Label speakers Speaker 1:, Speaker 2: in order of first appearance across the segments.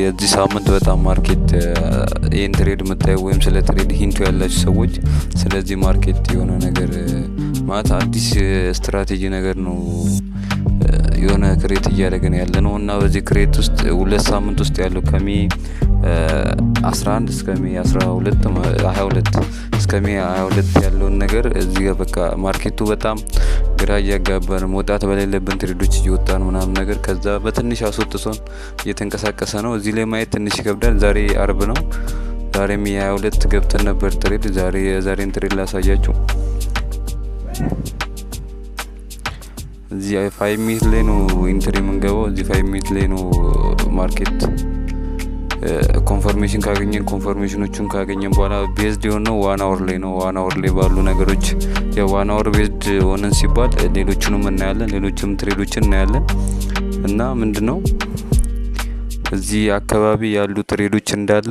Speaker 1: የዚህ ሳምንት በጣም ማርኬት ይህን ትሬድ የምታዩ ወይም ስለ ትሬድ ሂንቱ ያላችሁ ሰዎች ስለዚህ ማርኬት የሆነ ነገር ማለት አዲስ ስትራቴጂ ነገር ነው የሆነ ክሬት እያደረገን ያለ ነው እና በዚህ ክሬት ውስጥ 2 ሳምንት ውስጥ ያለው ከሜ 11 እስከ ሜ 12 22 እስከ ሜ 22 ያለውን ነገር እዚህ ጋር በቃ ማርኬቱ በጣም ግራ እያጋባን መውጣት በሌለብን ትሬዶች እየወጣን ምናምን ነገር ከዛ በትንሽ አስወጥቶን እየተንቀሳቀሰ ነው። እዚህ ላይ ማየት ትንሽ ይከብዳል። ዛሬ አርብ ነው። ዛሬ ሜ 22 ገብተን ነበር ትሬድ። ዛሬን ትሬድ ላሳያችሁ። እዚህ 5 ሚኒት ላይ ነው ኢንትሪ የምንገባው። እዚህ 5 ሚኒት ላይ ነው ማርኬት ኮንፈርሜሽን ኮንፈርሜሽኖቹን ካገኘን በኋላ ቤዝድ የሆነው 1 አወር ላይ ነው። 1 አወር ላይ ባሉ ነገሮች የ1 አወር ቤዝድ ሆነን ሲባል ሌሎቹንም እናያለን፣ ሌሎችም ትሬዶችን እናያለን እና ምንድነው እዚህ አካባቢ ያሉ ትሬዶች እንዳለ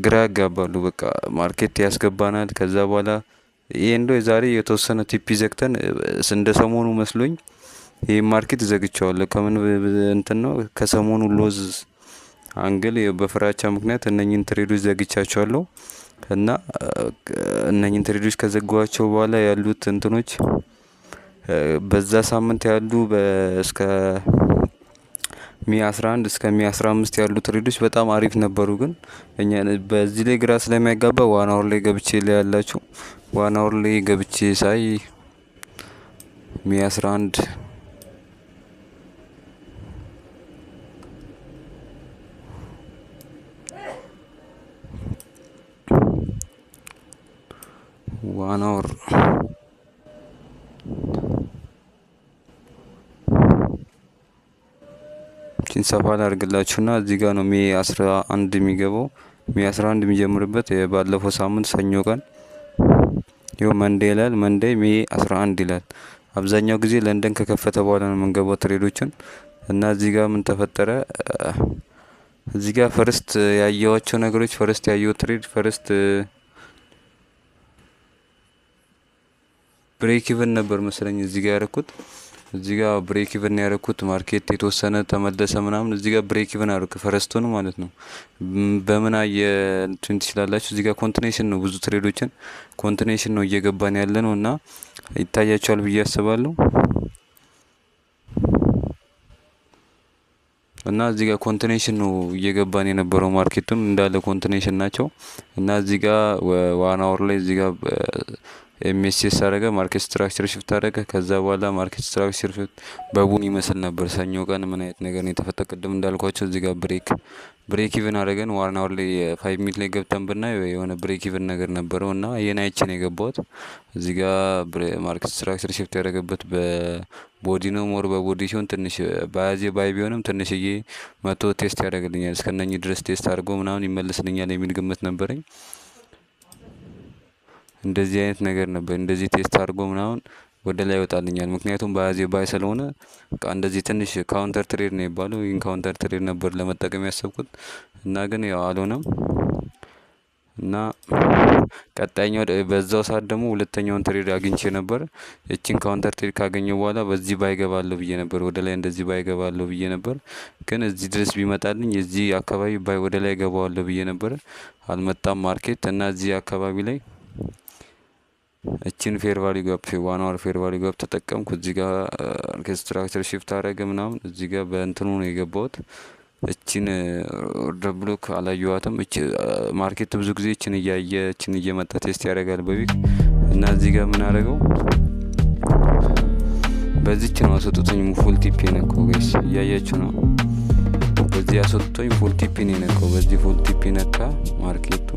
Speaker 1: ግራ ያጋባሉ። በቃ ማርኬት ያስገባናል። ከዛ በኋላ ይሄ የዛሬ የተወሰነ ቲፒ ዘግተን እንደ ሰሞኑ መስሎኝ ይሄ ማርኬት ዘግቻለሁ። ከምን እንትን ነው ከሰሞኑ ሎዝ አንግል በፍራቻ ምክንያት እነኚህን ትሬዶች ዘግቻቸዋለሁ እና እነኚህን ትሬዶች ከዘጓቸው በኋላ ያሉት እንትኖች በዛ ሳምንት ያሉ እስከ ሜ 11 እስከ ሜ 15 ያሉ ትሬዶች በጣም አሪፍ ነበሩ። ግን እኛ በዚህ ላይ ግራ ስለሚያጋባ 1 አወር ላይ ገብቼ ላይ ያላችሁ 1 አወር ላይ ገብቼ ሳይ ሜ 11 1 አወር ሰፋ ላድርግላችሁና እዚህ ጋር ነው ሜ 11 የሚገባው። ሜ 11 የሚጀምርበት ባለፈው ሳምንት ሰኞ ቀን ይኸው መንዴ ይላል። መንዴ ሜ 11 ይላል። አብዛኛው ጊዜ ለንደን ከከፈተ በኋላ ነው የምንገባው ትሬዶችን እና እዚህ ጋር ምን ተፈጠረ? እዚህ ጋር ፈርስት ያየዋቸው ነገሮች ያየው ትሬድ ብሬክ ኢቨን ነበር መሰለኝ እዚህ ጋር ያረኩት። እዚህ ጋር ብሬክ ኢቨን ያረኩት ማርኬት የተወሰነ ተመለሰ ምናምን እዚህ ጋር ብሬክ ኢቨን አረኩ ፈረስቱን ማለት ነው። በምን እንትን ትችላላችሁ። እዚህ ጋር ኮንቲኔሽን ነው ብዙ ትሬዶችን ኮንቲኔሽን ነው እየገባን ያለ ነው እና ይታያቸዋል ብዬ አስባለሁ። እና እዚህ ጋር ኮንቲኔሽን ነው እየገባን የነበረው ማርኬቱን እንዳለ ኮንቲኔሽን ናቸው እና እዚህ ጋር 1 አወር ላይ እዚህ ጋር ኤምኤስኤስ አረገ ማርኬት ስትራክቸር ሽፍት አረገ። ከዛ በኋላ ማርኬት ስትራክቸር ሽፍት በቡን ይመስል ነበር። ሰኞ ቀን ምን አይነት ነገር ነው የተፈጠረ? ቅድም እንዳልኳቸው እዚህ ጋር ብሬክ ኢቨን አረገን። 1 አወር ላይ 5 ሚኒት ላይ ገብተን ብናየው የሆነ ብሬክ ኢቨን ነገር ነበረው እና ይሄን አይቼ ነው የገባሁት። እዚህ ጋር ማርኬት ስትራክቸር ሽፍት ያደረገበት በቦዲ ነው። ሞር በቦዲ ሲሆን ትንሽ ባይ ቢሆንም ትንሽዬ መቶ ቴስት ያደርግልኛል። እስከነኚህ ድረስ ቴስት አድርጎ ምናምን ይመልስልኛል የሚል ግምት ነበረኝ። እንደዚህ አይነት ነገር ነበር። እንደዚህ ቴስት አድርጎ ምናምን ወደ ላይ ይወጣልኛል። ምክንያቱም ባይ ስለሆነ በቃ እንደዚህ ትንሽ ካውንተር ትሬድ ነው የሚባለው። ይሄን ካውንተር ትሬድ ነበር ለመጠቀም ያሰብኩት እና ግን ያው አልሆነም እና ቀጣይኛው በዛው ሰዓት ደግሞ ሁለተኛውን ትሬድ አግኝቼ ነበር። እቺን ካውንተር ትሬድ ካገኘው በኋላ በዚህ ባይገባለሁ ብዬ ነበር። ወደ ላይ እንደዚህ ባይገባለሁ ብዬ ነበር። ግን እዚህ ድረስ ቢመጣልኝ እዚህ አካባቢ ወደ ላይ ገባዋለሁ ብዬ ነበር። አልመጣም ማርኬት እና እዚህ አካባቢ ላይ እቺን ፌር ቫልዩ ጋፕ 1 አወር ፌር ቫልዩ ጋፕ ተጠቀምኩ። እዚህ ጋር ስትራክቸር ሽፍት አረገ ምናምን እዚህ ጋር በእንትኑ ነው የገባሁት። እቺን ኦርደር ብሎክ አላየዋትም። እቺ ማርኬት ብዙ ጊዜ እቺን እየመጣ ቴስት ያደርጋል በዊክ እና እዚህ ጋር ምን አረገው? በዚህች ነው አስወጥቶኝ ፉል ቲፒ ነካው። ጋይስ እያያችሁ ነው። በዚህ አስወጥቶኝ ፉል ቲፒ ነው የነካው። በዚህ ፉል ቲፒ ነካ ማርኬቱ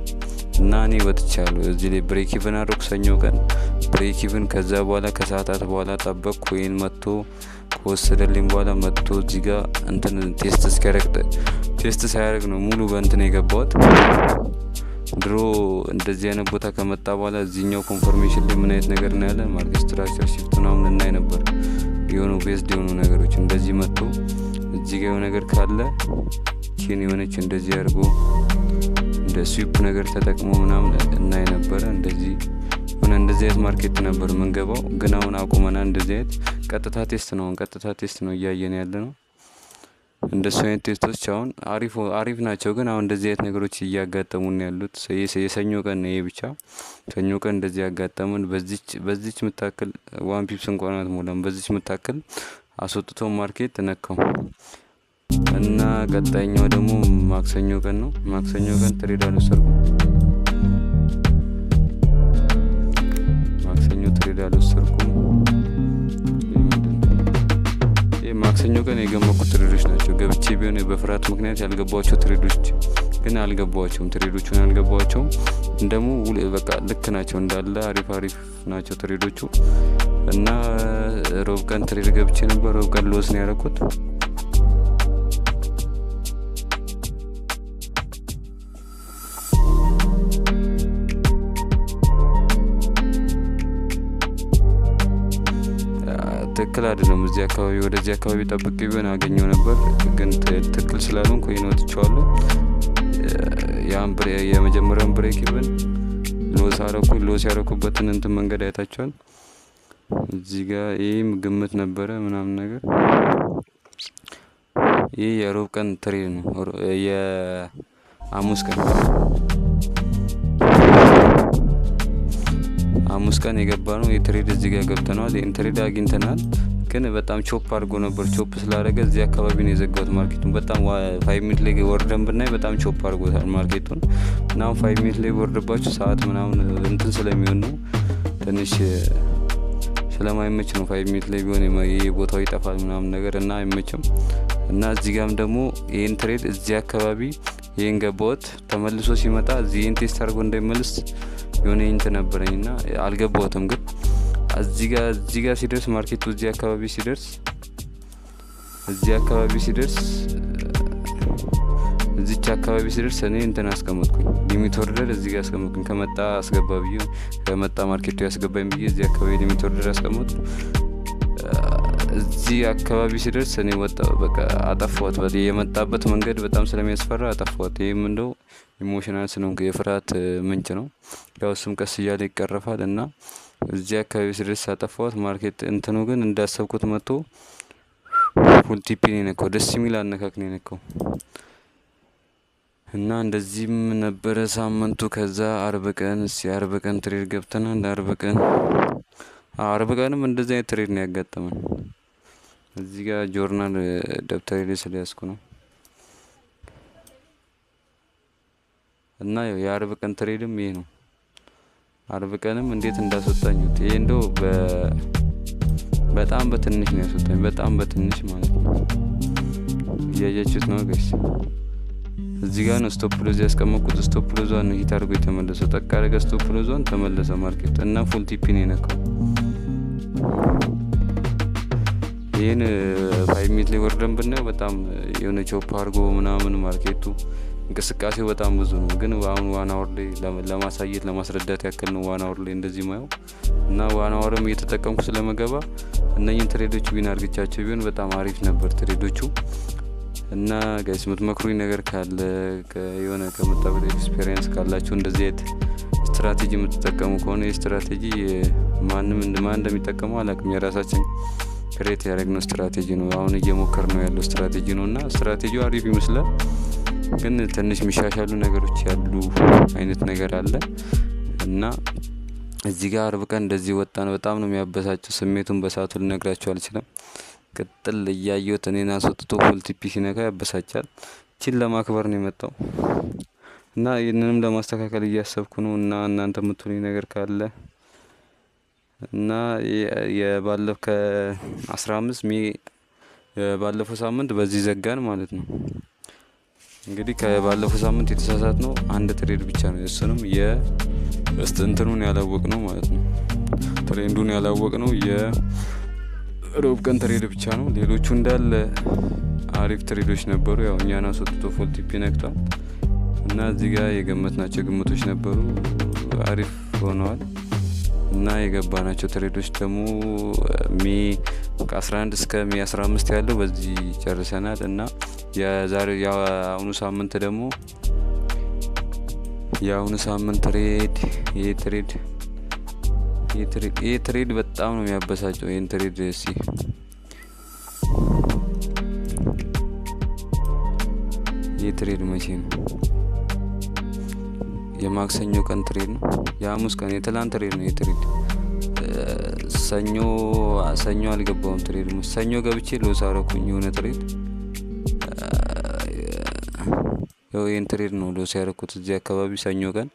Speaker 1: እና እኔ ወጥቻለሁ። እዚህ ላይ ብሬክ ኢቨን አደረኩ ሰኞ ቀን ብሬክ ኢቨን። ከዛ በኋላ ከሰዓታት በኋላ ጠበቅኩ። ይሄን መጥቶ ከወሰደልኝ በኋላ መጥቶ እዚህ ጋር እንትን ቴስት ሳያደርግ ነው ሙሉ በእንትን የገባሁት። ድሮ እንደዚህ አይነት ቦታ ከመጣ በኋላ እዚህኛው ኮንፎርሜሽን ላይ ምን አይነት ነገር ነው ያለ ማርኬት ስትራክቸር ሽፍት ምናምን እናይ ነበር። የሆኑ ቤዝድ የሆኑ ነገሮች እንደዚህ መጥቶ እዚህ ጋር የሆነ ነገር ካለ ቺን የሆነች እንደዚህ አድርጎ እንደ ስዊፕ ነገር ተጠቅሞ ምናምን እናይ ነበር። እንደዚህ አይነት ማርኬት ነበር የምንገባው። ግን አሁን አቁመናል። እንደዚህ አይነት ቀጥታ ቴስት ነው እያየን ያለ ነው። እንደሱ አይነት ቴስቶች አሁን አሪፍ ናቸው። ግን አሁን እንደዚህ አይነት ነገሮች እያጋጠሙን ያሉት የሰኞ ቀን ነው። ይሄ ብቻ ሰኞ ቀን እንደዚህ ያጋጠሙን በዚች ምታክል ዋን ፒፕስ እንኳን አትሞላም። በዚች ምታክል አስወጥቶ ማርኬት ነካው እና ቀጣይኛው ደግሞ ማክሰኞ ቀን ነው። ማክሰኞ ቀን ትሬድ አልወሰድኩም። ማክሰኞ ቀን የገመኩት ትሬዶች ናቸው። ገብቼ ቢሆን በፍርሃት ምክንያት ያልገባቸው ትሬዶች ግን አልገባቸውም። ትሬዶቹን አልገባቸውም እንደሙ በቃ ልክ ናቸው እንዳለ አሪፍ ናቸው ትሬዶቹ። እና ሮብ ቀን ትሬድ ገብቼ ነበር። ሮብ ቀን ሎስ ነው ያደረኩት። ትክክል አይደለም። እዚህ አካባቢ ወደዚህ አካባቢ ጠብቄ ቢሆን አገኘው ነበር። ግን ትክክል ስላልሆንኩ ይኖትቻለሁ። ያን የመጀመሪያውን ብሬክ ኢቭን ሎስ ያረኩበትን እንትን መንገድ አይታችኋል። እዚህ ጋር ይሄም ግምት ነበረ ምናምን ነገር። ይሄ የሮብ ቀን ትሬድ ነው። የሐሙስ ቀን የገባ ነው። የትሬድ እዚህ ጋር ገብተናል። ይሄን ትሬድ አግኝተናል። ግን በጣም ቾፕ አድርጎ ነበር። ቾፕ ስላደረገ እዚህ አካባቢ ነው የዘጋሁት ማርኬቱን። በጣም 5 ሚኒት ላይ ወርደን ብናይ በጣም ቾፕ አድርጎታል ማርኬቱን። እና 5 ሚኒት ላይ ወርደባችሁ ሰዓት ምናምን እንትን ስለሚሆን ነው ትንሽ ስለማይመች ነው። 5 ሚኒት ላይ ቢሆን ቦታው ይጠፋል ምናምን ነገር እና አይመችም። እና እዚህ ጋርም ደግሞ ይሄን ትሬድ እዚህ አካባቢ ይሄን ገባሁት። ተመልሶ ሲመጣ እዚህ ቴስት አድርጎ እንዳይመልስ የሆነ እንት ነበረኝና አልገባሁትም። ግን እዚህ ጋር ሲደርስ ማርኬቱ እዚህ አካባቢ ሲደርስ እዚች አካባቢ ሲደርስ እኔ እንትን አስቀመጥኩኝ። ሊሚት ኦርደር እዚህ ጋር አስቀመጥኩኝ። ከመጣ ማርኬቱ ያስገባኝ ብዬ እዚህ አካባቢ ሊሚት ኦርደር አስቀመጥኩ። እዚህ አካባቢ ሲደርስ እኔ ወጣ በቃ አጠፋሁት። የመጣበት መንገድ በጣም ስለሚያስፈራ አጠፋሁት። ይሄም እንደው ኢሞሽናል ስለሆንኩ የፍርሃት ምንጭ ነው። ያው እሱም ቀስ እያለ ይቀረፋል። እና እዚህ አካባቢ ሲደርስ አጠፋሁት። ማርኬት እንትኑ ግን እንዳሰብኩት መጥቶ ፉል ቲፒ ነው የነካው። ደስ የሚል አነካክ ነው የነካው። እና እንደዚህም ነበረ ሳምንቱ። ከዛ አርብ ቀን ትሬድ ገብተናል። አርብ ቀንም እንደዚህ አይነት ትሬድ ነው ያጋጠመን። እዚህ ጋር ጆርናል ደብተሬ ላይ ስለያዝኩ ነው። እና የአርብ ቀን ትሬድም ይሄ ነው። አርብ ቀንም እንዴት እንዳስወጣኝት ይሄ እንደው በጣም በትንሽ ነው ያስወጣኝ። በጣም በትንሽ ማለት ነው። እያያችሁት ነው ጋይስ። እዚህ ጋር ነው ስቶፕ ሎዝ ያስቀመጥኩት። ስቶፕ ሎዟን ነው ሂት አድርጎ የተመለሰው። ጠቅ አደረገ ስቶፕ ሎዟን ተመለሰ ማርኬት እና ፉል ቲፒ ነው የነካው። ይሄን 5 ሚኒት ላይ ወርደን ብናየው በጣም የሆነ ቾፕ አድርጎ ምናምን ማርኬቱ እንቅስቃሴው በጣም ብዙ ነው። ግን አሁን ዋን አወር ላይ ለማሳየት ለማስረዳት ያክል ነው ዋን አወር ላይ እንደዚህ ማየው። እና ዋን አወርም እየተጠቀምኩ ስለመገባ እነኝን ትሬዶች ቢን አርግቻቸው ቢሆን በጣም አሪፍ ነበር ትሬዶቹ። እና ጋይስ የምትመክሩኝ ነገር ካለ የሆነ ከመጣበት ኤክስፒሪየንስ ካላችሁ እንደዚህ አይነት ስትራቴጂ የምትጠቀሙ ከሆነ የስትራቴጂ ማን እንደሚጠቀመው አላውቅም። የራሳችን ክሬት ያደረግነው ስትራቴጂ ነው። አሁን እየሞከርነው ያለው ስትራቴጂ ነው። እና ስትራቴጂው አሪፍ ይመስላል። ግን ትንሽ የሚሻሻሉ ነገሮች ያሉ አይነት ነገር አለ። እና እዚህ ጋር አርብ ቀን እንደዚህ ወጣን። በጣም ነው የሚያበሳጨው። ስሜቱን በሰዓቱ ልነግራችሁ አልችልም። ቅጥል እያየሁት እኔን አስወጥቶ ፉል ቲፒ ሲነካ ያበሳጫል። እቺን ለማክበር ነው የመጣው። እና ይህንንም ለማስተካከል እያሰብኩ ነው። እና እናንተ የምትሉኝ ነገር ካለ እና ከ15 ሜይ ባለፈው ሳምንት በዚህ ዘጋን ማለት ነው። እንግዲህ ከባለፈው ሳምንት የተሳሳት ነው አንድ ትሬድ ብቻ ነው። እሱንም የእስትንትኑን ያላወቅ ነው ማለት ነው። ትሬንዱን ያላወቅ ነው የሮብ ቀን ትሬድ ብቻ ነው። ሌሎቹ እንዳለ አሪፍ ትሬዶች ነበሩ። ያው እኛን አስወጥቶ ፉል ቲፒ ነክቷል። እና እዚህ ጋር የገመትናቸው ግምቶች ነበሩ አሪፍ ሆነዋል። እና የገባናቸው ትሬዶች ደግሞ ሜይ 11 እስከ ሜይ 15 ያለው በዚህ ጨርሰናል። እና የአሁኑ ሳምንት ደግሞ ይሄ ትሬድ በጣም ነው የሚያበሳጨው። ይሄን ትሬድ የትሬድ መቼ ነው? የማክሰኞ ቀን ትሬድ ነው። የሐሙስ ቀን የትላንት ትሬድ ነው። የትሬድ ሰኞ አልገባውም። ትሬድ ሰኞ ገብቼ ሎስ አረኩኝ የሆነ ትሬድ። ያው ይሄን ትሬድ ነው ሎስ ያረኩት እዚህ አካባቢ ሰኞ ቀን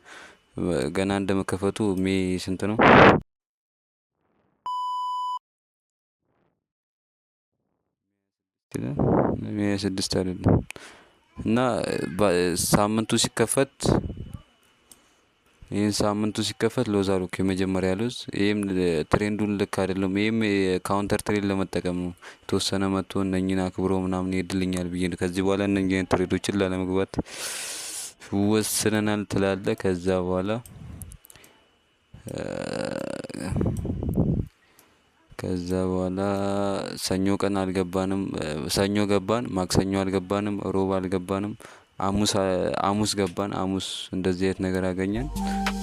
Speaker 1: ገና እንደመከፈቱ ሜይ ስንት ነው? ሜይ 6 አይደለም። እና ሳምንቱ ሲከፈት ሎዝ አልኩ የመጀመሪያ ሎዝ። ይሄም ትሬንዱን ልክ አይደለም። ይሄም ካውንተር ትሬድ ለመጠቀም ነው። የተወሰነ መጥቶ እነኝን አክብሮ ምናምን ይሄድልኛል ብዬ ከዚህ በኋላ እነኝን ትሬዶችን ላለመግባት ወስነናል ትላለ። ከዛ በኋላ ሰኞ ቀን አልገባንም። ሰኞ ገባን፣ ማክሰኞ አልገባንም፣ ሮብ አልገባንም፣ ሐሙስ ገባን። ሐሙስ እንደዚህ አይነት ነገር አገኘን።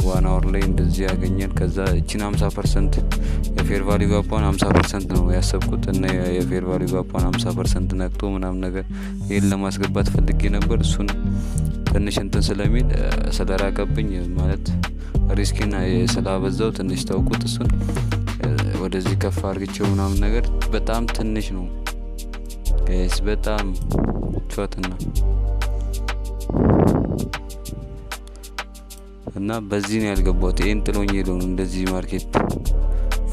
Speaker 1: 1 አወር ላይ እንደዚህ አገኘን። ከዛ እቺን 50% የፌር ቫልዩ ጋፓን 50% ነው ያሰብኩት እና የፌር ቫልዩ ጋፓን 50% ነክቶ ምናምን ነገር ይሄን ለማስገባት ፈልጌ ነበር። እሱን ትንሽ እንትን ስለሚል ስለራቀብኝ ማለት ሪስኪና ስላበዛው ትንሽ ተውኩት። እሱን ወደዚህ ከፍ አድርጌው ምናምን ነገር በጣም ትንሽ ነው ጋይስ፣ በጣም ቾትና እና በዚህ ነው ያልገባሁት። ይሄን ጥሎኝ ሄዶ ነው እንደዚህ ማርኬት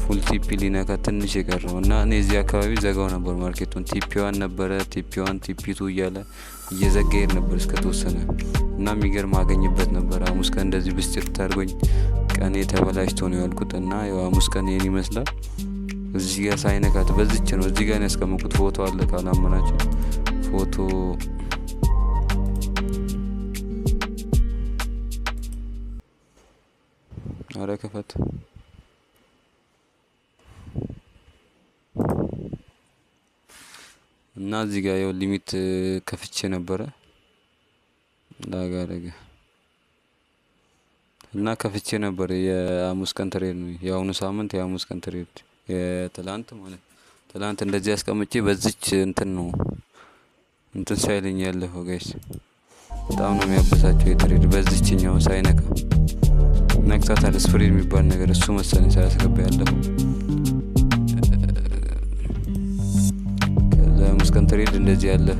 Speaker 1: ፉል ቲፒ ሊነካ ትንሽ የቀረው እና እኔ እዚህ አካባቢ ዘጋው ነበር ማርኬቱን። ቲፒ1 ነበረ፣ ቲፒ1 ቲፒ2 እያለ እየዘጋ ሄድ ነበር እስከተወሰነ እና የሚገርም አገኝበት ነበር። ሐሙስ ቀን እንደዚህ ብስጭት አድርጎኝ ቀኔ ተበላሽቶ ነው ያልኩት እና ያው ሐሙስ ቀን ይሄን ይመስላል። እዚህ ጋር ሳይነካት በዚች ነው እዚህ ጋር ያስቀመጥኩት ፎቶ አለ ካላመናችሁ ፎቶ አረ ከፈት እና እዚህ ጋር ያው ሊሚት ከፍቼ ነበረ ላጋረገ እና ከፍቼ ነበር። የሐሙስ ቀን ትሬድ ነው የአሁኑ ሳምንት የሐሙስ ቀን ትሬድ የትላንት ማለት ትላንት እንደዚህ አስቀምጬ በዚች እንትን ነው እንትን ሳይለኝ ያለፈው ጋይስ። በጣም ነው የሚያበሳጨው የትሬድ በዚችኛው ሳይነካ ነክታታል። ስፕሪድ የሚባል ነገር እሱ መሰለኝ ሳያስገባ ያለፈው። ከዛ ሐሙስ ቀን ትሬድ እንደዚህ ያለፈ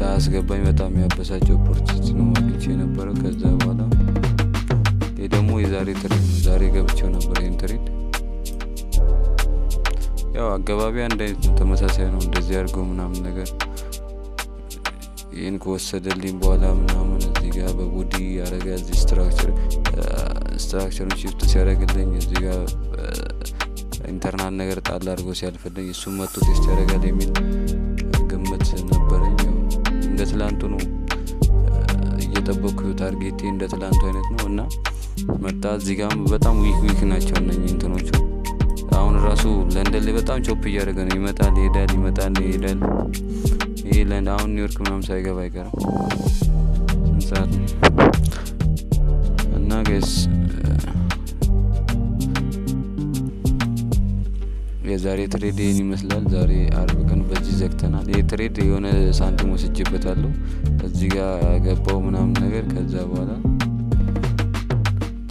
Speaker 1: ሳያስገባኝ በጣም ያበሳጨው ኦፖርቹኒቲ ነው አግኝቼ የነበረው። ከዛ በኋላ ይሄ ደግሞ የዛሬ ትሬድ ነው። ዛሬ ገብቼው ነበር ይሄን ትሬድ። ያው አገባቢ አንድ አይነት ነው፣ ተመሳሳይ ነው። እንደዚህ አድርገው ምናምን ነገር ይሄን ከወሰደልኝ በኋላ ምናምን እዚህ ጋር በቦዲ ያረጋ እዚህ ስትራክቸሩን shift ሲያደርግልኝ እዚህ ጋር ኢንተርናል ነገር ጣል አድርጎ ሲያልፍልኝ እሱም መጥቶ ቴስት ያደርጋል የሚል ግምት ነበረኝ። እንደ ትላንቱ ነው እየጠበቅኩ ታርጌቴ እንደ ትላንቱ አይነት ነው እና መጣ። እዚህ ጋር በጣም ዊክ ናቸው እነኚህ እንትኖቹ። አሁን ራሱ ለንደን ላይ በጣም ቾፕ እያደረገ ነው። ይመጣል ይሄዳል። ይሄ ለንደን አሁን ኒውዮርክ ምናምን ሳይገባ አይቀርም። ስንት ሰዓት ነው? እና ጋይስ የዛሬ ትሬድ ይሄን ይመስላል። ዛሬ አርብ ቀን በዚህ ዘግተናል። ይሄ ትሬድ የሆነ ሳንቲም ወስጄበታለሁ እዚህ ጋር ገባው ምናምን ነገር። ከዛ በኋላ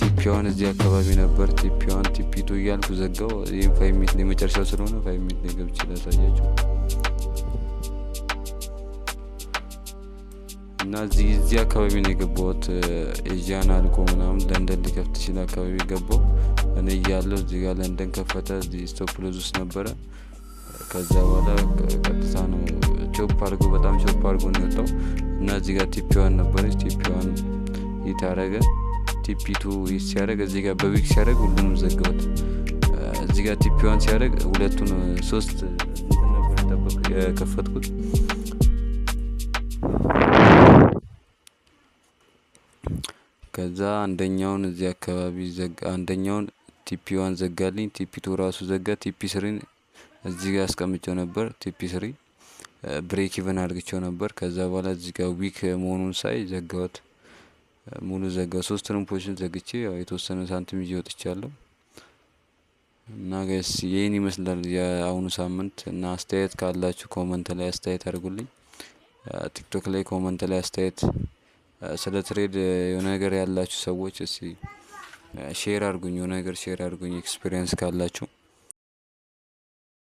Speaker 1: ቲፒ1 እዚህ አካባቢ ነበር። ቲፒ1 ቲፒ2 እያልኩ ዘጋው። ይሄን 5 ሚኒት ላይ መጨረሻው ስለሆነ 5 ሚኒት ላይ ገብቼ ላሳያችሁ እና እዚህ አካባቢ ነው የገባሁት። ኤዥያን አልቆ ምናምን ለንደን ሊከፍት ሲል አካባቢ ገባው እኔ እያለሁ። እዚህ ጋር ለንደን ከፈተ። እዚህ ስቶፕ ሎዝ ውስጥ ነበረ። ከዛ በኋላ ቀጥታ ነው በጣም ቾፕ አድርጎ ነው የወጣው እና እዚህ ጋር ቲፒ1 ነበረች። ቲፒ1 ይታረገ ቲፒ2 ሲያደርግ እዚህ ጋር በዊክ ሲያደርግ ሁሉንም ዘጋሁት። እዚህ ጋር ቲፒ1 ሲያደርግ ሁለቱን 3 እንትን ነበር የከፈትኩት። ከዛ አንደኛውን እዚህ አካባቢ ዘጋ። አንደኛውን ቲፒ1 ዘጋልኝ። ቲፒ2 ራሱ ዘጋ። ቲፒ3 እዚህ ጋር አስቀምጬው ነበር። ቲፒ3 ብሬክ ኢቨን አድርግቼው ነበር። ከዛ በኋላ እዚህ ጋር ዊክ መሆኑን ሳይ ዘጋሁት፣ ሙሉ ዘጋው። 3ቱንም ፖዚሽን ዘግቼ ያው የተወሰነ ሳንቲም ይዤ ወጥቻለሁ። እና ጋይስ ይሄን ይመስላል የአሁኑ ሳምንት። እና አስተያየት ካላችሁ ኮመንት ላይ አስተያየት አድርጉልኝ። ቲክቶክ ላይ ኮመንት ላይ አስተያየት ስለ ትሬድ የሆነ ነገር ያላችሁ ሰዎች እስቲ ሼር አድርጉኝ፣ የሆነ ነገር ሼር አድርጉኝ ኤክስፒሪየንስ ካላችሁ።